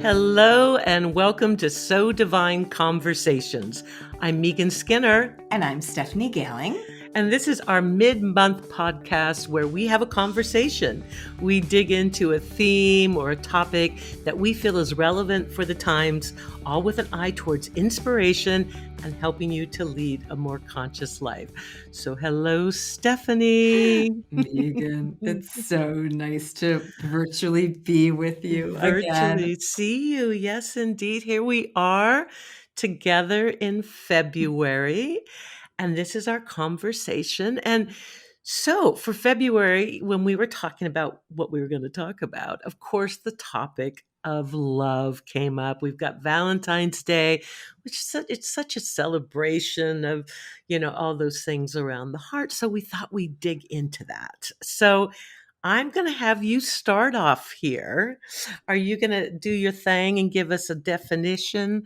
Hello and welcome to So Divine Conversations. I'm Megan Skinner. And I'm Stephanie Gailing. And this is our mid-month podcast where we have a conversation. We dig into a theme or a topic that we feel is relevant for the times, all with an eye towards inspiration and helping you to lead a more conscious life. So hello, Stephanie. Megan, it's so nice to virtually be with you Virtually again. see you. Yes, indeed. Here we are together in February. And this is our conversation. And so for February, when we were talking about what we were going to talk about, of course, the topic of love came up. We've got Valentine's Day, which is it's such a celebration of, all those things around the heart. So we thought we'd dig into that. So I'm going to have you start off here. Are you going to do your thing and give us a definition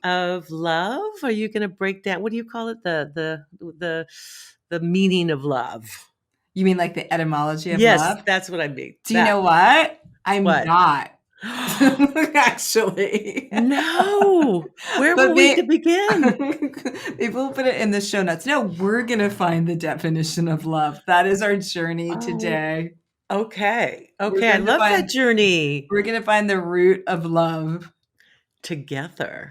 of love? Are you going to break down, what do you call it? The meaning of love. You mean like the etymology of Yes, love? that's what I mean. Do you know what? I'm What? not. Actually. No. Where will we begin? Maybe we'll put it in the show notes. No, we're going to find the definition of love. That is our journey today. Okay. I love that journey. We're going to find the root of love. Together.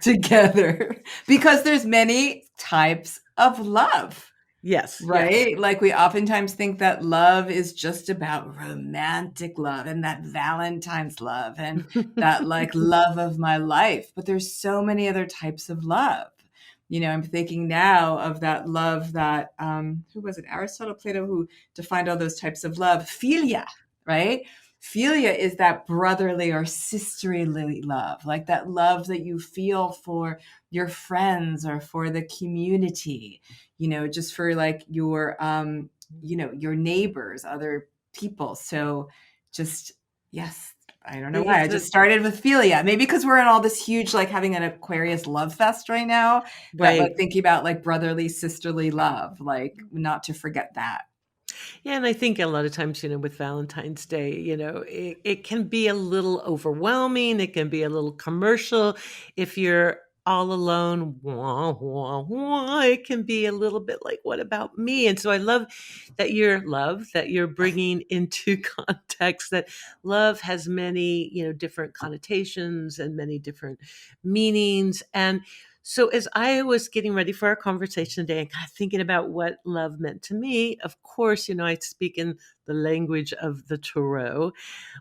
Because there's many types of love. Yes. Right? Yes. Like we oftentimes think that love is just about romantic love and that Valentine's love and that like love of my life. But there's so many other types of love. I'm thinking now of that love that, who was it? Aristotle, Plato, who defined all those types of love. Philia, right? Philia is that brotherly or sisterly love, like that love that you feel for your friends or for the community, just for like your, your neighbors, other people. So just, yes. I don't know why. I just started with Philia. Maybe because we're in all this huge, like having an Aquarius love fest right now. Right. That, like thinking about like brotherly, sisterly love, like not to forget that. Yeah, and I think a lot of times, with Valentine's Day, it can be a little overwhelming. It can be a little commercial. If you're all alone, wah, wah, wah, it can be a little bit like, what about me? And so I love that you're bringing into context that love has many, different connotations and many different meanings. And so as I was getting ready for our conversation today and kind of thinking about what love meant to me, of course, I speak in the language of the tarot.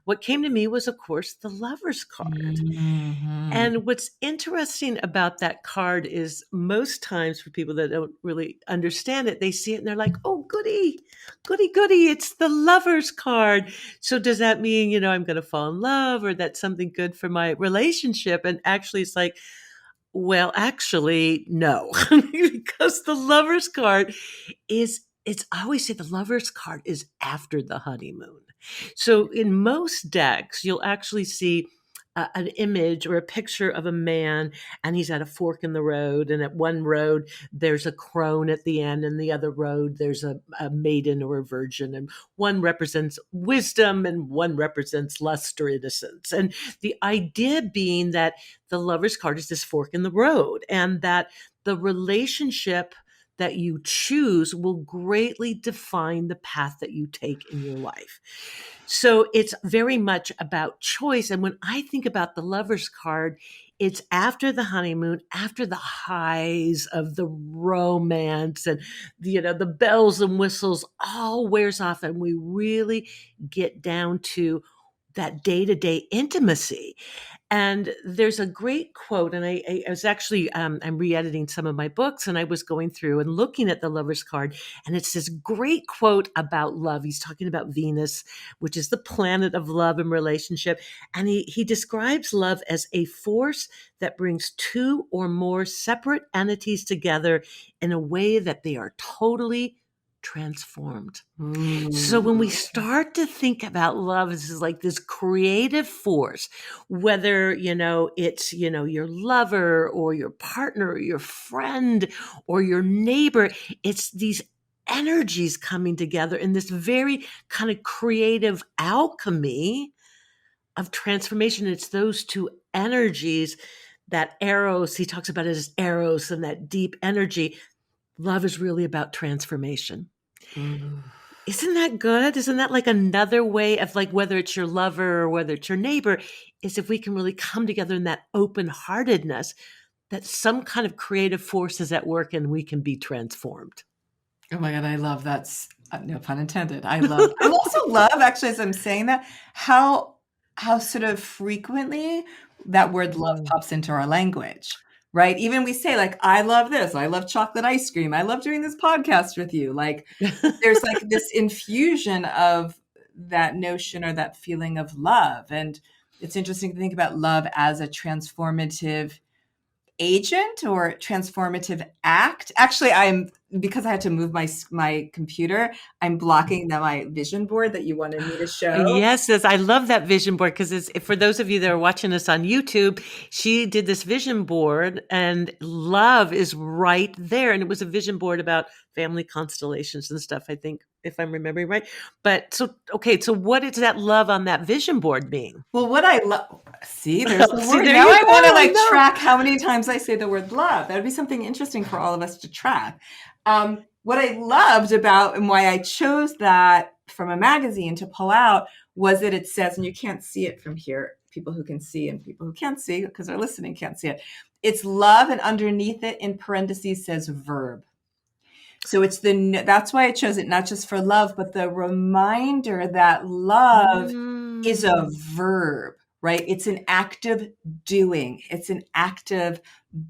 What came to me was, of course, the Lover's card. Mm-hmm. And what's interesting about that card is most times for people that don't really understand it, they see it and they're like, oh, goody, it's the Lover's card. So does that mean, I'm going to fall in love or that's something good for my relationship? And actually it's like, well, actually, no, because the Lover's card I always say the Lover's card is after the honeymoon. So in most decks, you'll actually see an image or a picture of a man and he's at a fork in the road. And at one road, there's a crone at the end, and the other road, there's a maiden or a virgin. And one represents wisdom and one represents lust or innocence. And the idea being that the Lover's card is this fork in the road, and that the relationship that you choose will greatly define the path that you take in your life. So it's very much about choice. And when I think about the Lover's card, it's after the honeymoon, after the highs of the romance and, the bells and whistles all wears off. And we really get down to that day-to-day intimacy. And there's a great quote, and I was actually, I'm re-editing some of my books, and I was going through and looking at the Lover's card, and it's this great quote about love. He's talking about Venus, which is the planet of love and relationship. And he describes love as a force that brings two or more separate entities together in a way that they are totally transformed. So when we start to think about love as like this creative force, whether, it's, your lover or your partner or your friend or your neighbor, it's these energies coming together in this very kind of creative alchemy of transformation. It's those two energies, that eros, he talks about it as eros and that deep energy. Love is really about transformation. Ooh. Isn't that good? Isn't that like another way of like, whether it's your lover or whether it's your neighbor, is if we can really come together in that open heartedness, that some kind of creative force is at work and we can be transformed. Oh my God, I love that. No pun intended. I also love, actually, as I'm saying that, how sort of frequently that word love Mm. pops into our language, right? Even we say like, I love this. I love chocolate ice cream. I love doing this podcast with you. Like, there's like this infusion of that notion or that feeling of love. And it's interesting to think about love as a transformative agent or transformative act. Actually, because I had to move my computer, I'm blocking my vision board that you wanted me to show. Yes, I love that vision board because for those of you that are watching us on YouTube, she did this vision board and love is right there. And it was a vision board about family constellations and stuff, I think, if I'm remembering right. But okay, so what is that love on that vision board mean? Well, what I love, see, there's the See, word. there Now you I go. want to I like know. track how many times I say the word love. That would be something interesting for all of us to track. What I loved about and why I chose that from a magazine to pull out was that it says, and you can't see it from here, people who can see and people who can't see because they're listening can't see it. It's love, and underneath it in parentheses says verb. So that's why I chose it, not just for love, but the reminder that love is a Mm, verb, right? It's an active doing. It's an active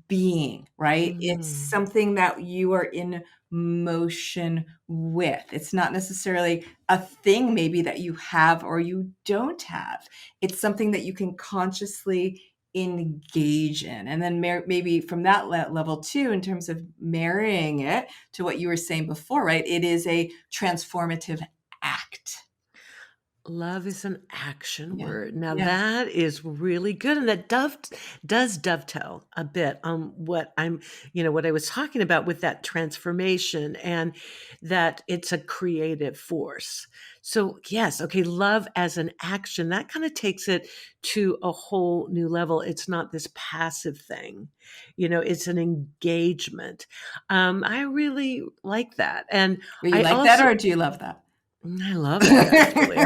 being, right? It's mm, something that you are in motion with. It's not necessarily a thing maybe that you have or you don't have. It's something that you can consciously engage in. And then maybe from that level too, in terms of marrying it to what you were saying before, right? It is a transformative act. Love is an action Yeah. word. Now Yeah. that is really good, and that does dovetail a bit on what what I was talking about with that transformation and that it's a creative force. So yes, okay, love as an action, that kind of takes it to a whole new level. It's not this passive thing, it's an engagement. I really like that, and Do you I like that also or do you love that? I love it actually.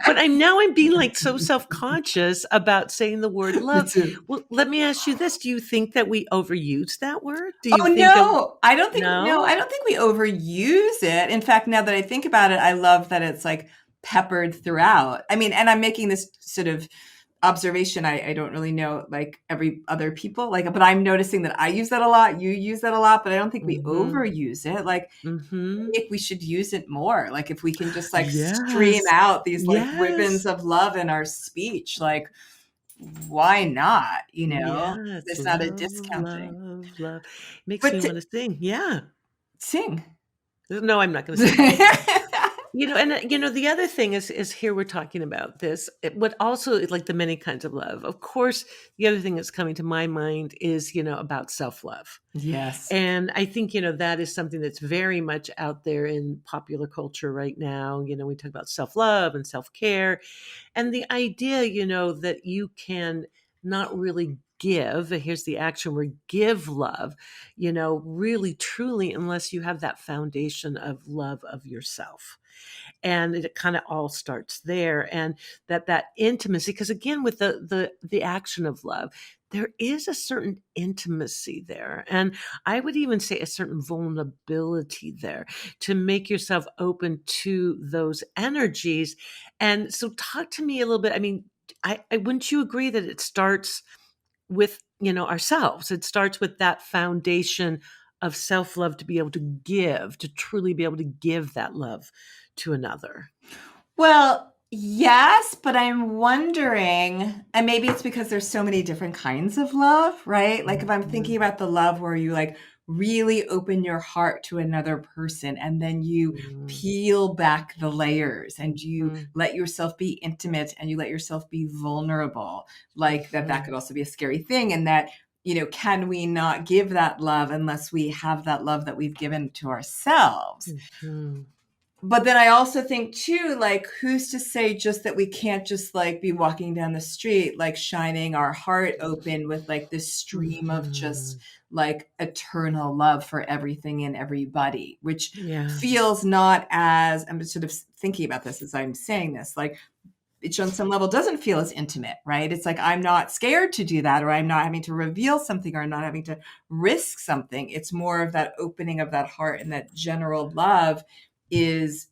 But I'm being like so self-conscious about saying the word Me love. too. Well, let me ask you this. Do you think that we overuse that word? Do you Oh think that no, I don't think no, no? I don't think we overuse it. In fact, now that I think about it, I love that it's like peppered throughout. I mean, and I'm making this sort of observation. I don't really know like every other people like, but I'm noticing that I use that a lot. You use that a lot, but I don't think we Mhm. overuse it. Like, Mhm. if we should use it more. Like, if we can just like stream Yes. out these like ribbons Yes. of love in our speech, like why not? Yes. There's not a Love, discounting. love, love. Makes But me want to sing. Yeah. sing. No, I'm not going to sing. The other thing is here we're talking about this. What also is like the many kinds of love. Of course, the other thing that's coming to my mind is, about self-love. Yes. And I think, that is something that's very much out there in popular culture right now. We talk about self-love and self-care and the idea, that you can not really give, here's the action word, give love, really truly, unless you have that foundation of love of yourself. And it kind of all starts there. And that intimacy, because again, with the action of love, there is a certain intimacy there. And I would even say a certain vulnerability there to make yourself open to those energies. And so talk to me a little bit. I mean, I wouldn't you agree that it starts with, ourselves? It starts with that foundation of self-love to be able to give, to truly be able to give that love to another. Well, yes, but I'm wondering, and maybe it's because there's so many different kinds of love, right? Like, if I'm thinking Mhm, about the love where you like really open your heart to another person and then you mhm, peel back the layers and you mhm, let yourself be intimate and you let yourself be vulnerable, like that mhm, could also be a scary thing. And that can we not give that love unless we have that love that we've given to ourselves? Mhm. But then I also think too, like, who's to say just that we can't just like be walking down the street, like shining our heart open with like this stream of just Mhm. like eternal love for everything and everybody, which Yes. feels not as, I'm sort of thinking about this as I'm saying this, like it on some level doesn't feel as intimate, right? It's like I'm not scared to do that, or I'm not having to reveal something, or I'm not having to risk something. It's more of that opening of that heart, and that general love is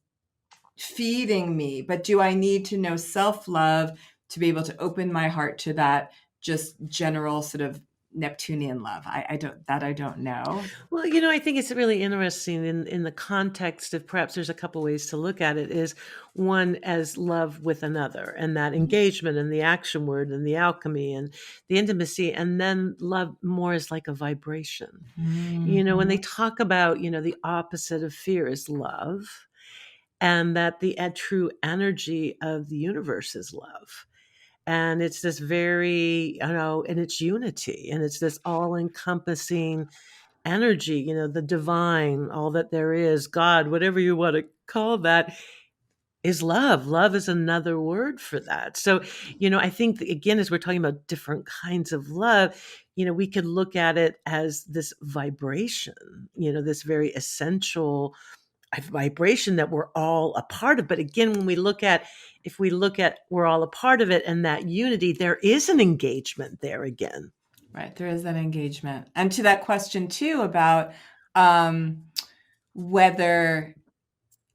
feeding me. But do I need to know self-love to be able to open my heart to that just general sort of Neptunian love? I don't know. Well, I think it's really interesting in the context of, perhaps there's a couple ways to look at it, is one as love with another, and that engagement and the action word and the alchemy and the intimacy, and then love more as like a vibration. When they Mhm. talk about, the opposite of fear is love, and that the true energy of the universe is love. And it's this very, and it's unity, and it's this all encompassing energy, the divine, all that there is, God, whatever you want to call that, is love. Love is another word for that. So, I think that, again, as we're talking about different kinds of love, we could look at it as this vibration, this very essential vibration that we're all a part of. But again, if we look at we're all a part of it and that unity, there is an engagement there again. Right. There is that engagement. And to that question too about um, whether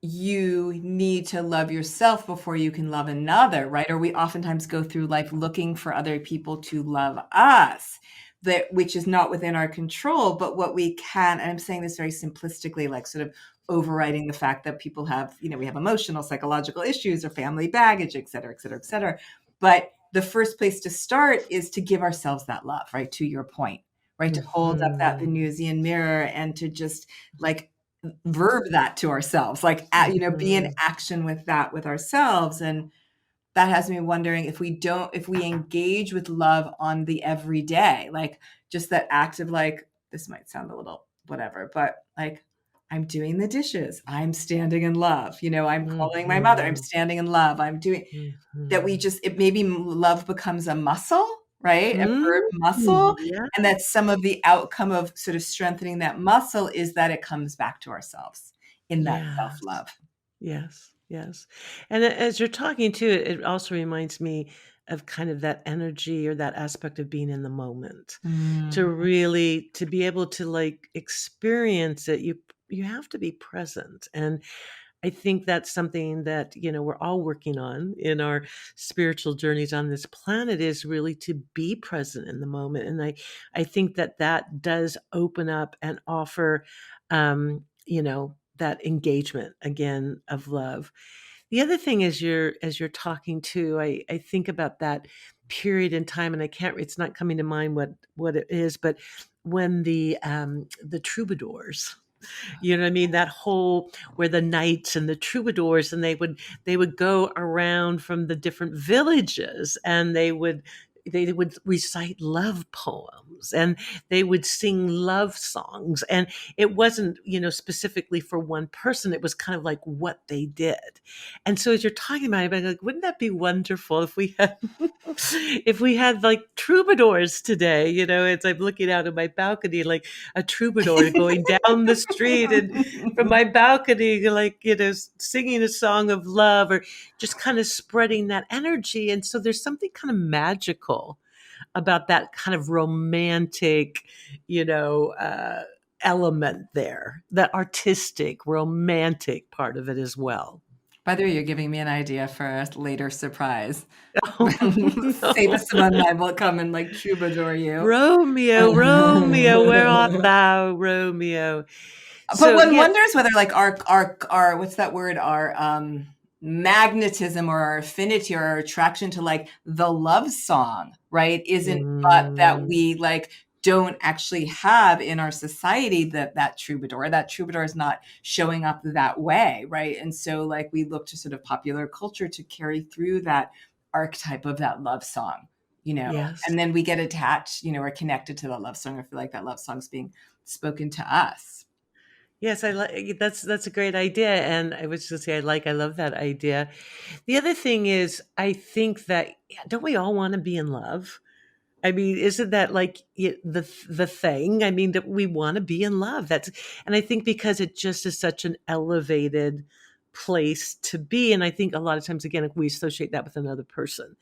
you need to love yourself before you can love another, right? Or we oftentimes go through life looking for other people to love us, that which is not within our control. But what we can, and I'm saying this very simplistically, like sort of overriding the fact that people have, we have emotional, psychological issues or family baggage, et cetera, et cetera, et cetera. But the first place to start is to give ourselves that love, right? To your point, right? To hold up that Mhm. Venusian mirror and to just like verb that to ourselves, like be in Mhm. action with that with ourselves. And that has me wondering if we engage with love on the everyday, like just that act of like, this might sound a little whatever, but like, I'm doing the dishes, I'm standing in love, I'm calling my mother, I'm Mhm. standing in love, I'm doing that. We Mhm. just, it maybe love becomes a muscle, right? A verb Mhm. muscle. Yeah. And that some of the outcome of sort of strengthening that muscle is that it comes back to ourselves in that Yes. self-love. Yes. Yes. And as you're talking too, it also reminds me of kind of that energy or that aspect of being in the moment. To Mm, really to be able to like experience it, you have to be present. And I think that's something that, we're all working on in our spiritual journeys on this planet, is really to be present in the moment. And I think that does open up and offer, that engagement again of love. The other thing is, as you're talking too, I think about that period in time, and it's not coming to mind what it is, but when the troubadours, you know what I mean? That whole, where the knights and the troubadours, and they would go around from the different villages, and they would recite love poems, and they would sing love songs. And it wasn't, specifically for one person. It was kind of like what they did. And so as you're talking about it, I'm like, wouldn't that be wonderful if we had if we had like troubadours today? As I'm looking out of my balcony, like a troubadour going down the street, and from my balcony, like, singing a song of love, or just kind of spreading that energy. And so there's something kind of magical about that kind of romantic, you know, uh, element there, that artistic, romantic part of it as well. By the way, you're giving me an idea for a later surprise. Oh, Save no. us some and I will come and like troubadour you. Romeo, Romeo, where art thou, Romeo? But So, one yeah. wonders whether like our what's that word? Our magnetism or our affinity or our attraction to like the love song, right? Isn't but that Mm, we like don't actually have in our society that troubadour. That troubadour is not showing up that way, right? And so like we look to sort of popular culture to carry through that archetype of that love song. you know, Yes. and then we get attached, we're connected to the love song, or feel like that love song's being spoken to us. Yes, I like that's a great idea, and I was just say I love that idea. The other thing is, I think that yeah, don't we all want to be in love? I mean, isn't that like the thing? I mean, that we want to be in love. That's and I think because it just is such an elevated place to be, and I think a lot of times again we associate that with another person,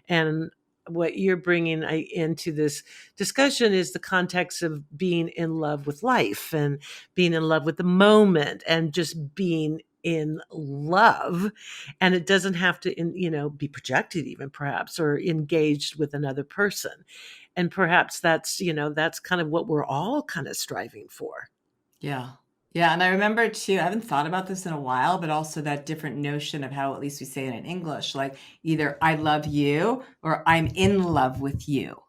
and what you're bringing into this discussion is the context of being in love with life and being in love with the moment and just being in love, and it doesn't have to be projected even perhaps or engaged with another person, and perhaps that's kind of what we're all kind of striving for. Yeah. Yeah, and I remember too, I haven't thought about this in a while, but also that different notion of how at least we say it in English, like either I love you or I'm in love with you.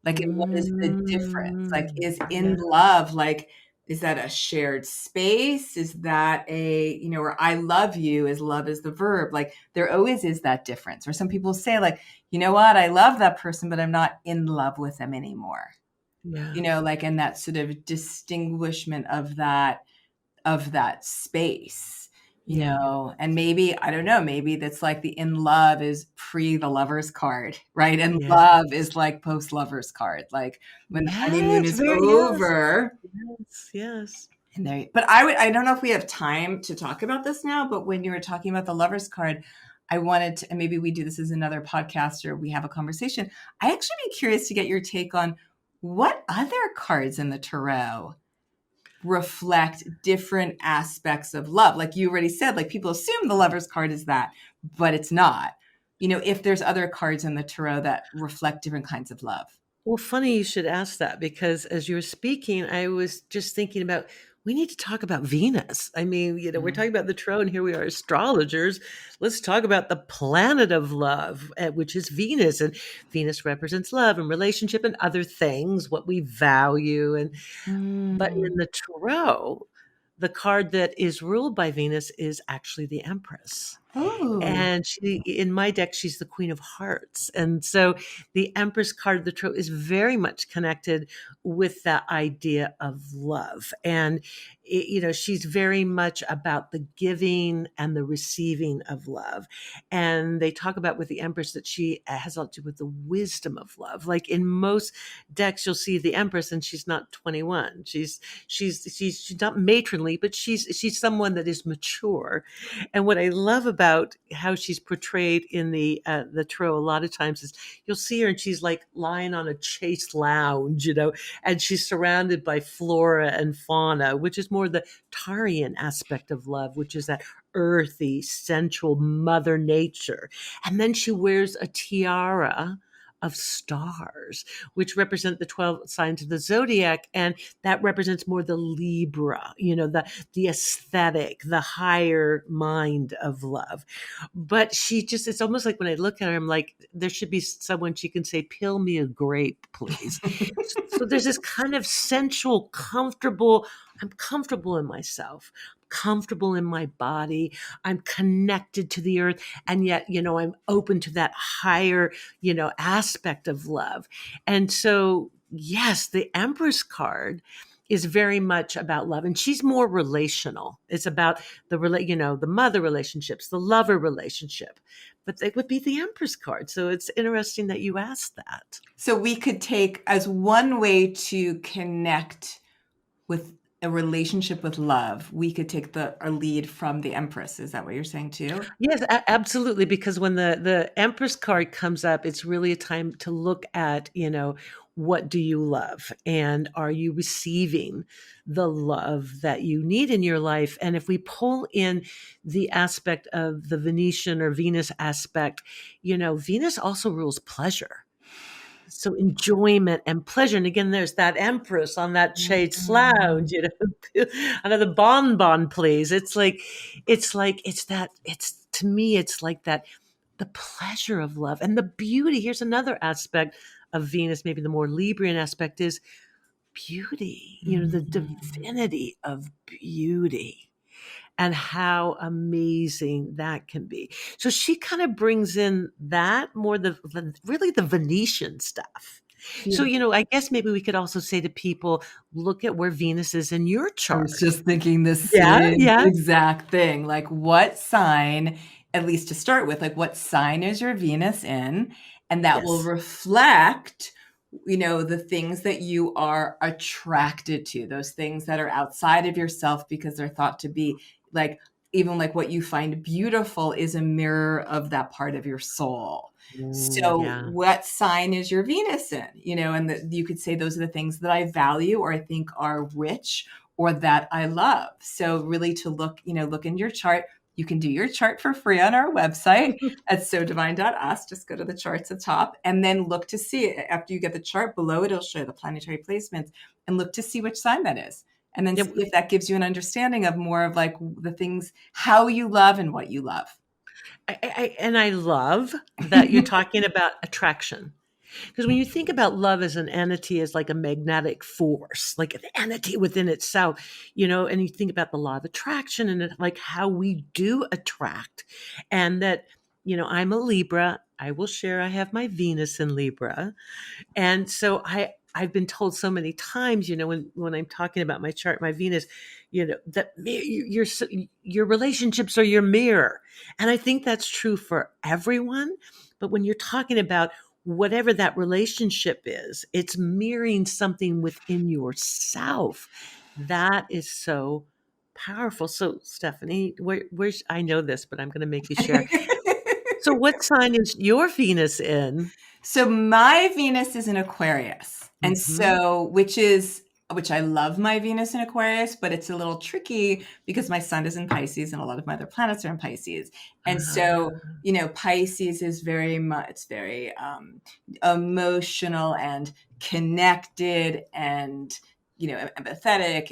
Like, and what is the difference? Like, Mm, is in yeah, love, like, is that a shared space? Is that or I love you, is love is the verb? Like, there always is that difference. Or some people say, like, you know what, I love that person, but I'm not in love with them anymore. yeah, Like in that sort of distinguishment of that space, yeah, and maybe, I don't know, maybe that's like the in love is pre the lovers card, right? And yeah, love is like post lovers card, like when the honeymoon yes, is very yes, over. yes, yes. And there, but I don't know if we have time to talk about this now, but when you were talking about the lovers card, I wanted to, and maybe we do this as another podcast or we have a conversation. I actually be curious to get your take on what other cards in the tarot reflect different aspects of love. Like you already said, like people assume the lover's card is that, but it's not. If there's other cards in the tarot that reflect different kinds of love. Well, funny you should ask that because as you were speaking, I was just thinking about we need to talk about Venus. I mean, we're Mm. talking about the tarot, and here we are, astrologers. Let's talk about the planet of love, which is Venus. And Venus represents love and relationship and other things, what we value. And but in Mm. the tarot, the card that is ruled by Venus is actually the Empress. Oh. And she in my deck, she's the Queen of Hearts. And so the Empress card of the tarot is very much connected with that idea of love. And, she's very much about the giving and the receiving of love. And they talk about with the Empress that she has a lot to do with the wisdom of love. Like in most decks, you'll see the Empress and she's not 21. She's not matronly, but she's someone that is mature. And what I love about how she's portrayed in the tarot a lot of times is you'll see her and she's like lying on a chaise lounge, and she's surrounded by flora and fauna, which is more the Tarian aspect of love, which is that earthy, sensual mother nature. And then she wears a tiara of stars, which represent the 12 signs of the zodiac. And that represents more the Libra, the aesthetic, the higher mind of love. But it's almost like when I look at her, I'm like, there should be someone she can say, peel me a grape, please. So there's this kind of sensual, I'm comfortable in myself, comfortable in my body. I'm connected to the earth. And yet, I'm open to that higher, aspect of love. And so, yes, the Empress card is very much about love, and she's more relational. It's about the mother relationships, the lover relationship, but they would be the Empress card. So it's interesting that you asked that. So we could take as one way to connect with a relationship with love, we could take a lead from the Empress. Is that what you're saying too? Yes, absolutely. Because when the Empress card comes up, it's really a time to look at, what do you love? And are you receiving the love that you need in your life? And if we pull in the aspect of the Venetian or Venus aspect, Venus also rules pleasure. So enjoyment and pleasure. And again, there's that Empress on that chaise Mm. lounge, another bonbon, please. It's to me, it's like that, the pleasure of love and the beauty. Here's another aspect of Venus, maybe the more Librian aspect is beauty, the Mm. divinity of beauty. and how amazing that can be. So she kind of brings in that more really the Venetian stuff. So, Beautiful. I guess maybe we could also say to people, look at where Venus is in your I was chart. just thinking the Yeah, same yeah. exact thing. Like, what sign, at least to start with, like, what sign is your Venus in? And that will Yes. reflect, the things that you are attracted to, those things that are outside of yourself because they're thought to be like, even like what you find beautiful is a mirror of that part of your soul. So, Yeah. what sign is your Venus in? And you could say those are the things that I value or I think are rich or that I love. So, really to look in your chart. You can do your chart for free on our website at sodivine.us. Just go to the charts at the top and then look to see it. After you get the chart below it, it'll show the planetary placements and look to see which sign that is. And then see Yep. if that gives you an understanding of more of like the things, how you love and what you love. And I love that you're talking about attraction. Because when you think about love as an entity, as like a magnetic force, like an entity within itself, and you think about the law of attraction and like how we do attract, and that, I'm a Libra. I will share I have my Venus in Libra. And so I've been told so many times, when I'm talking about my chart, my Venus, that your relationships are your mirror. And I think that's true for everyone. But when you're talking about whatever that relationship is, it's mirroring something within yourself. That is so powerful. So, Stephanie, where's I know this, but I'm going to make you share. So, what sign is your Venus in? So my Venus is in Aquarius. And Hmm. so which I love my Venus in Aquarius, but it's a little tricky because my sun is in Pisces and a lot of my other planets are in Pisces. And so, Ah. Pisces is very much it's very emotional and connected and empathetic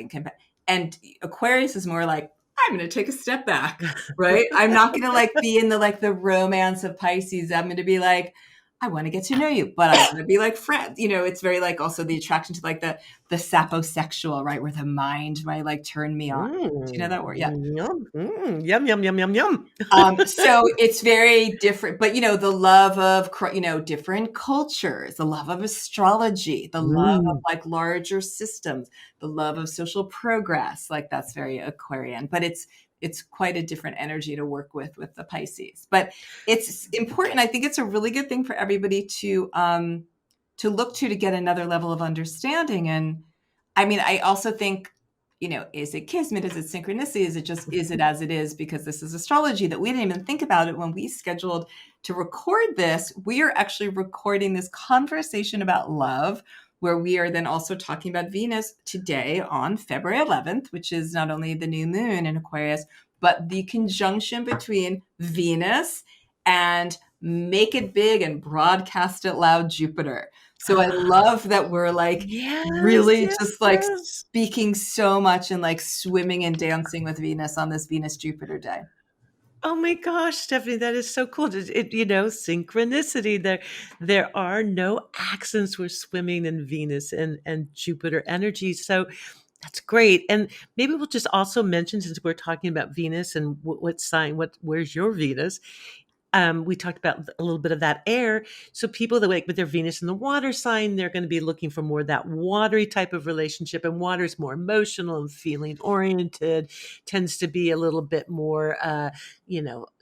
and Aquarius is more like I'm going to take a step back, right? I'm not going to like be in the romance of Pisces. I'm going to be like I want to get to know you, but I want to be like friends. It's very like also the attraction to like the saposexual, right? Where the mind might like turn me on. Do you know that word? Yeah. Yum, yum, yum, yum, yum, yum. So it's very different, but the love of different cultures, the love of astrology, the love of Mm. like larger systems, the love of social progress, like that's very Aquarian, but it's quite a different energy to work with the Pisces. But it's important. I think it's a really good thing for everybody to look to get another level of understanding. And I mean, I also think is it kismet? Is it synchronicity? Is it as it is? Because this is astrology that we didn't even think about it when we scheduled to record this. We are actually recording this conversation about love, where we are then also talking about Venus today on February 11th, which is not only the new moon in Aquarius, but the conjunction between Venus and make it big and broadcast it loud Jupiter. So I Ah, love that we're like yes, really yes, just like yes. speaking so much and like swimming and dancing with Venus on this Venus Jupiter day. Oh my gosh, Stephanie, that is so cool. Synchronicity. There are no accidents. We're swimming in Venus and Jupiter energy. So that's great. And maybe we'll just also mention, since we're talking about Venus and what sign, where's your Venus? We talked about a little bit of that air. So people that like with their Venus in the water sign, they're going to be looking for more of that watery type of relationship. And water is more emotional and feeling oriented, tends to be a little bit more,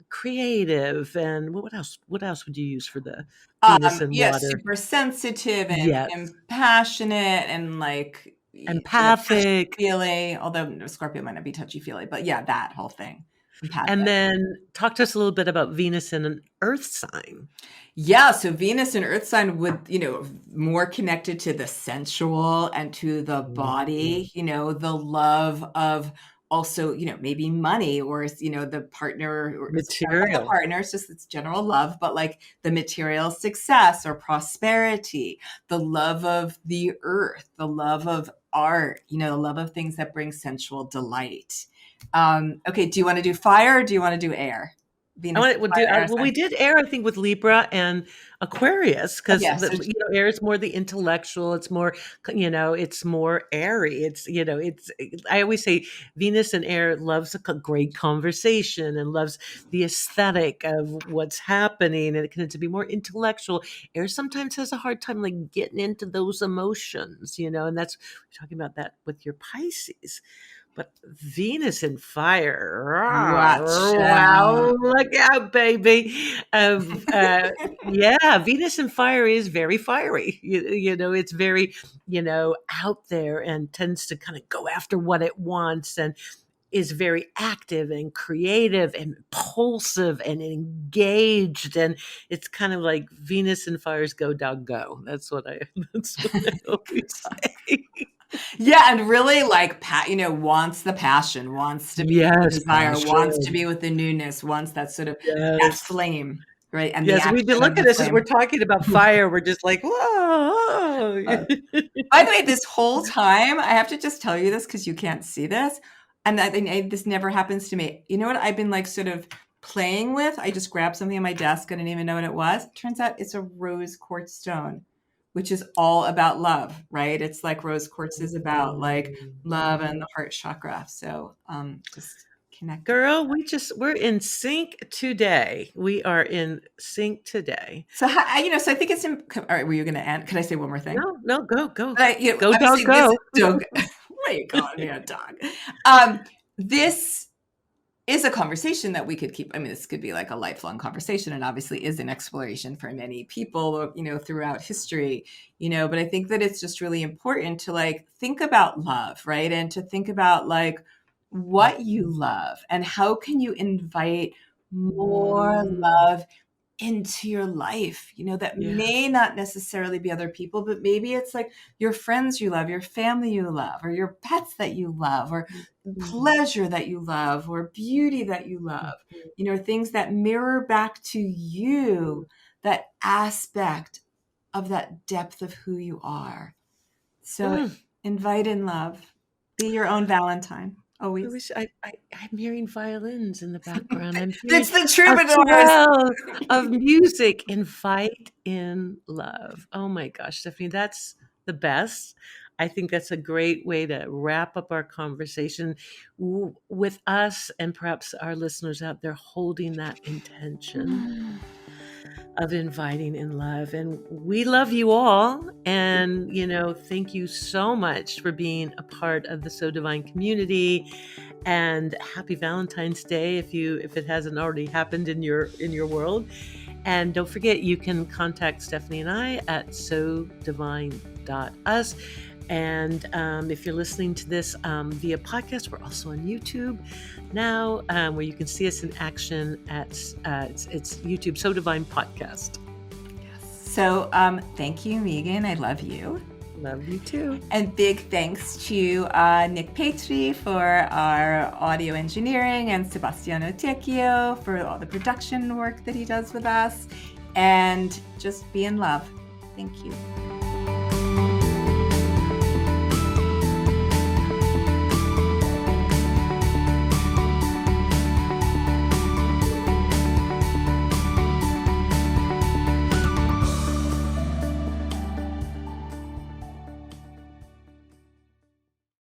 creative. And what else? What else would you use for the Venus and Yes, water? super sensitive Yes, and passionate and like touchy empathic. feely. Although Scorpio might not be touchy feely, but yeah, that whole thing. And Empathic. then talk to us a little bit about Venus in an Earth sign. Yeah, so Venus and Earth sign would, more connected to the sensual and to the Mhm. body, the love of also, maybe money or, the partner, or it's not about the Material. partner, it's just it's general love, but like the material success or prosperity, the love of the earth, the love of art, the love of things that bring sensual delight. Okay, do you want to do fire or do you want to do air? I Venus want and we'll do. fire Well, we sign. did air, I think, with Libra and Aquarius, because Yes. air is more the intellectual. It's more, it's more airy. It's. I always say Venus and air loves a great conversation and loves the aesthetic of what's happening, and it can to be more intellectual. Air sometimes has a hard time like getting into those emotions, and that's we're talking about that with your Pisces. But Venus and fire, Watch wow, out. look out, baby. Yeah, Venus and fire is very fiery. It's very, out there and tends to kind of go after what it wants and is very active and creative and impulsive and engaged. And it's kind of like Venus and fire's go, dog, go. That's what I always say. Yeah, and really like wants the passion, wants to be with the Yes, desire, wants to passion. be with the newness, wants that sort of that Yes. flame, right? And the Yes, we action look of at the this as we're flame. talking about fire, we're just like, "Whoa." Uh, by the way, this whole time, I have to just tell you this because you can't see this, and this never happens to me. You know what I've been like sort of playing with? I just grabbed something on my desk. I didn't even know what it was. Turns out it's a rose quartz stone, which is all about love, right? It's like rose quartz is about like love and the heart chakra. So just connecting. Girl, we're in sync today. We are in sync today. So so I think it's all right. Were you going to end? Can I say one more thing? No, no, go, go. But Go, dog, obviously this go. dog. Why are you calling me a dog? This is a conversation that we could keep. I mean, this could be like a lifelong conversation, and obviously is an exploration for many people, throughout history. But I think that it's just really important to like think about love, right? And to think about like what you love and how can you invite more Mm, love into your life, that yeah. may not necessarily be other people, but maybe it's like your friends you love, your family you love, or your pets that you love, or Mhm, pleasure that you love, or beauty that you love, mhm, things that mirror back to you that aspect of that depth of who you are. So mm. invite in love, be your own Valentine, I always. wish I'm hearing violins in the background. I'm hearing It's the a troubadours. swell of music. Invite in love. Oh my gosh, Stephanie, that's the best. I think that's a great way to wrap up our conversation with us and perhaps our listeners out there holding that intention of inviting in love. And we love you all. And, thank you so much for being a part of the So Divine community. And happy Valentine's Day if it hasn't already happened in your world. And don't forget, you can contact Stephanie and I at sodivine.us. And if you're listening to this via podcast, we're also on YouTube now, where you can see us in action at it's YouTube So Divine Podcast. So thank you, Megan. I love you. Love you too. And big thanks to Nick Petri for our audio engineering and Sebastiano Tecchio for all the production work that he does with us. And just be in love. Thank you.